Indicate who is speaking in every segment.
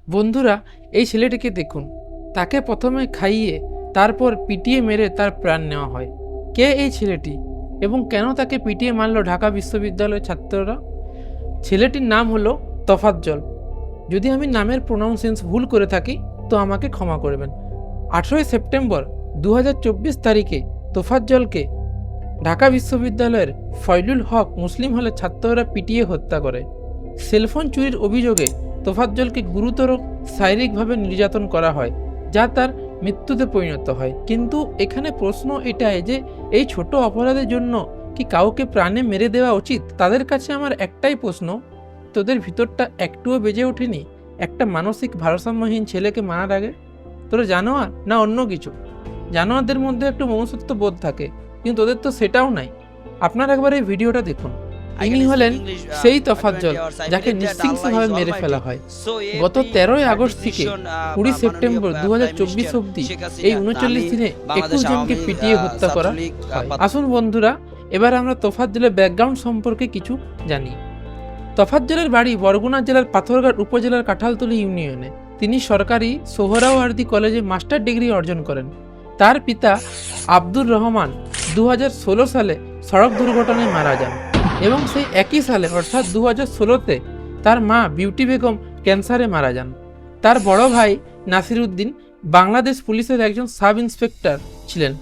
Speaker 1: বন্ধুরা, এই ছেলেটিকে দেখুন। তাকে প্রথমে খাইয়ে তারপর পিটিয়ে মেরে তার প্রাণ নেওয়া হয়। কে এই ছেলেটি এবং কেন তাকে পিটিয়ে মারল ঢাকা বিশ্ববিদ্যালয়ের ছাত্ররা? ছেলেটির নাম হলো তোফাজ্জল। যদি আমি নামের প্রোনাউন্সিয়েন্স ভুল করে থাকি তো আমাকে ক্ষমা করবেন। 18 সেপ্টেম্বর 2024 তারিখে তোফাজ্জলকে ঢাকা বিশ্ববিদ্যালয়ের ফয়জুল হক মুসলিম হলের ছাত্ররা পিটিয়ে হত্যা করে। সেলফোন চুরির অভিযোগে তোফাজ্জলকে গুরুতর শারীরিকভাবে নির্যাতন করা হয়, যা তার মৃত্যুতে পরিণত হয়। কিন্তু এখানে প্রশ্ন এটাই যে এই ছোট অপরাধের জন্য কি কাউকে প্রাণে মেরে দেওয়া উচিত? তাদের কাছে আমার একটাই প্রশ্ন, তোদের ভিতরটা একটুও বেজে ওঠেনি একটা মানসিক ভারসাম্যহীন ছেলেকে মারার আগে? তোরা জানোয়ার না অন্য কিছু? জানোয়ারদের মধ্যে একটু মনুষ্যত্ব বোধ থাকে, কিন্তু তোদের তো সেটাও নাই। আপনারা একবার এই ভিডিওটা দেখুন। ইনি হলেন সেই তোফাজ্জল যাকে নৃশংসভাবে মেরে ফেলা হয়। গত 13 আগস্ট থেকে 20 সেপ্টেম্বর 2024 অবধি এই 39 দিনে 21 জনকে পিটিয়ে হত্যা করা হয়। আসুন বন্ধুরা, এবার আমরা তোফাজ্জলের ব্যাকগ্রাউন্ড সম্পর্কে কিছু জানি। তোফাজ্জলের বাড়ি বরগুনা জেলার পাথরঘাট উপজেলার কাঁঠালতলী ইউনিয়নে। তিনি সরকারি সোহরাওয়ার্দী কলেজে মাস্টার ডিগ্রি অর্জন করেন। তার পিতা আব্দুর রহমান 2016 সালে সড়ক দুর্ঘটনায় মারা যান এবং সেই একই সালে অর্থাৎ 2016-তে তার মা বিউটি বেগম ক্যান্সারে মারা যান। তার বড় ভাই নাসিরউদ্দিন বাংলাদেশ পুলিশের একজন সাব ইন্সপেক্টর ছিলেন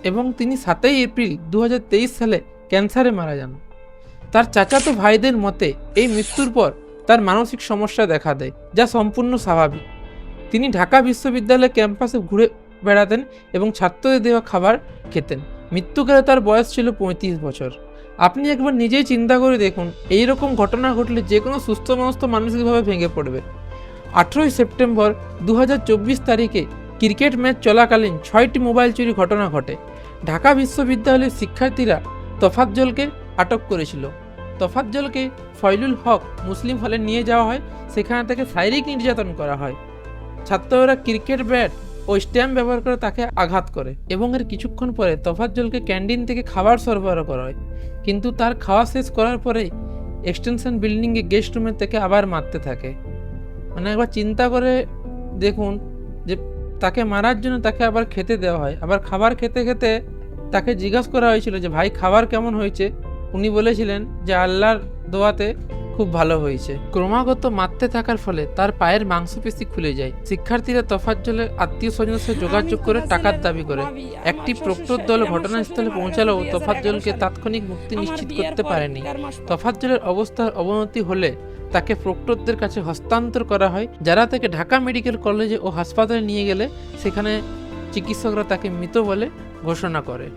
Speaker 1: এবং তিনি 7 এপ্রিল 2023 সালে ক্যান্সারে মারা যান। তার চাচাতো ভাইদের মতে এই মৃত্যুর পর তার মানসিক সমস্যা দেখা দেয়, যা সম্পূর্ণ স্বাভাবিক। তিনি ঢাকা বিশ্ববিদ্যালয়ের ক্যাম্পাসে ঘুরে বেড়াতেন এবং ছাত্রদের দেওয়া খাবার খেতেন। মৃত্যুকালে তার বয়স ছিল 35 বছর। আপনি একবার নিজেই চিন্তা করে দেখুন, এই রকম ঘটনা ঘটলে যে কোনো সুস্থ মানুষ তো মানসিকভাবে ভেঙে পড়বে। 18 সেপ্টেম্বর 2024 তারিখে ক্রিকেট ম্যাচ চলাকালীন 6টি মোবাইল চুরি ঘটনা ঘটে। ঢাকা বিশ্ববিদ্যালয়ের শিক্ষার্থীরা তোফাজ্জলকে আটক করেছিল। তোফাজ্জলকে ফয়জুল হক মুসলিম হলে নিয়ে যাওয়া হয়, সেখানে তাকে শারীরিক নির্যাতন করা হয়। ছাত্ররা ক্রিকেট ব্যাট ও স্ট্যাম্প ব্যবহার করে তাকে আঘাত করে এবং এর কিছুক্ষণ পরে তোফাজ্জলকে ক্যান্টিন থেকে খাবার সরবরাহ করা হয়। কিন্তু তার খাওয়া শেষ করার পরে এক্সটেনশন বিল্ডিংয়ে গেস্ট রুমের থেকে আবার মারতে থাকে। মানে একবার চিন্তা করে দেখুন যে তাকে মারার জন্য তাকে আবার খেতে দেওয়া হয়। আবার খাবার খেতে খেতে তাকে জিজ্ঞাসা করা হয়েছিল যে ভাই খাবার কেমন হয়েছে? উনি বলেছিলেন যে আল্লাহর দোয়াতে খুব ভালো হয়েছে। ক্রমাগত মারতে থাকার ফলে তার পায়ের মাংসপেশি খুলে যায়। শিক্ষার্থীরা তোফাজ্জলের আত্মীয় স্বজনের সাথে যোগাযোগ করে টাকার দাবি করে। একটি প্রক্টর দল ঘটনাস্থলে পৌঁছালেও তোফাজ্জলকে তাৎক্ষণিক মুক্তি নিশ্চিত করতে পারেনি। তোফাজ্জলের অবস্থার অবনতি হলে তাকে প্রক্টরদের কাছে হস্তান্তর করা হয়, যারা তাকে ঢাকা মেডিকেল কলেজে ও হাসপাতালে নিয়ে গেলে সেখানে চিকিৎসকরা তাকে মৃত বলে ঘোষণা করে।